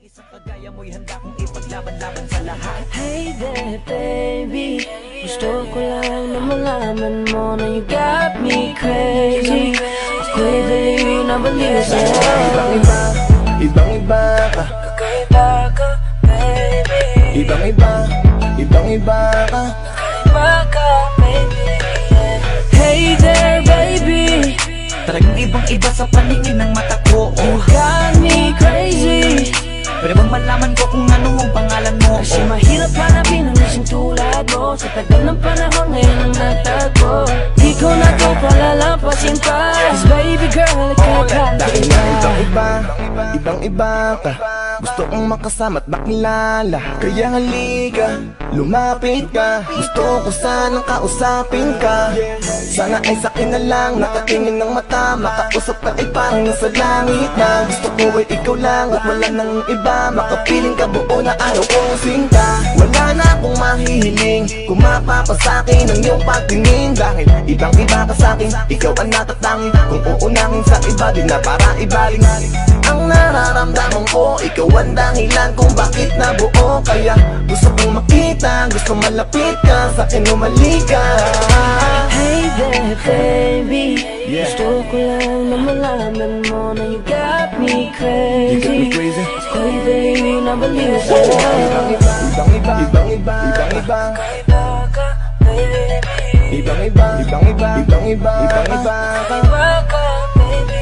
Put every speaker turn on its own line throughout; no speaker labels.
Isang kagaya mo'y handa kong ipaglaban-laban sa lahat.
Hey there baby, gusto ko lang na malaman mo na you got me crazy. Ako'y dali na baliw sa'yo.
Ibang-iba, ibang-iba ka.
Kakaiba ka baby.
Ibang-iba, ibang-iba ka.
Kakaiba ka baby. Hey there baby,
Talagang ibang-iba sa paningin ng mata ko.
you got me crazy.
Pwede bang malaman ko kung ano ang pangalan mo?
Kasi mahirap hanapin ang isang tulad mo. Sa tagal ng panahon ngayon ang nagtagpo. Di ko na to palalampasin pa. Cause baby girl,
Dahil na
ikakakita.
ibang-iba, ibang-iba ka. Gusto kong makasama't makilala. Kaya halika, lumapit ka. Gusto ko sanang kausapin ka. Sana ay sakin na lang, nakatingin ng mata. Makausap ka ay parang nasa langit na. Gusto ko ay ikaw lang at wala nang iba. Makapiling ka buo na araw kong sinta. Wala na akong mahihiling kung mapapasakin ang iyong pagtingin. Dahil ibang-iba ka sa'kin, ikaw ang natatangin. Kung uunangin sa iba, di na para ibaling. Ang nararamdaman ko, ikaw ang dahilan kung bakit nabuo. Kaya gusto kong makita, gusto malapit ka, sa'kin umalika.
Hey there baby,
Yeah.
gusto ko lang na malaman mo na you got me
You got me
crazy.
crazy.
Ako'y dali na baliw sa'yo.
Ibang-iba, ibang-iba, ibang-iba, ibang-iba.
Kakaiba ka baby.
Ibang-iba, ibang-iba, ibang-iba, ibang-iba ka.
Kakaiba ka baby.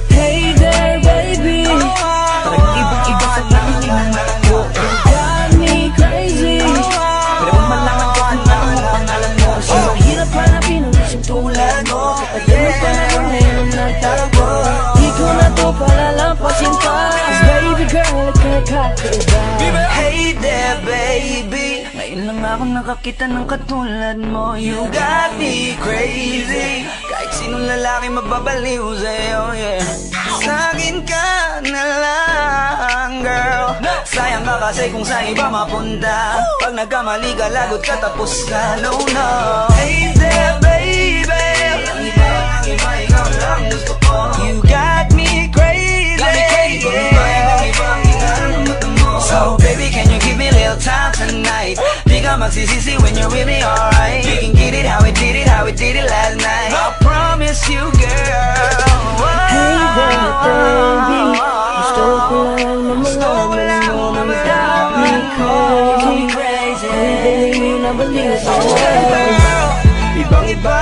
Hey there baby,
Talagang ibang-iba sa paningin ng mata ko.
you got me crazy.
Pwede bang malaman ko kung ano ang pangalan mo?
Kasi mahirap hanapin ang isang tulad mo. Sa tagal ng panahon ngayon ang nagtagpo. Di ko na to palalampasin pa. Cause baby girl, ikakakaiba.
Hey there baby, ngayon lang ako nakakita ng katulad mo. You got me crazy. Kahit sinong lalaki mababaliw sa'yo, yeah. Sa'kin ka na lang, girl. Sayang ka kasi kung sa iba mapunta. Pag nagkamali ka, lagot ka, tapos ka, no, no. Hey there baby, ang iba, ikaw lang gusto ko. You got me crazy, So baby, can you give me a little time tonight? Di ka magsisisi when you're with me, alright. We can get it how we did it, last night. I promise you, girl.
Hey there baby, gusto ko lang na malaman mo na you got me crazy. Ako'y dali na baliw sa'yo.
Ibang-iba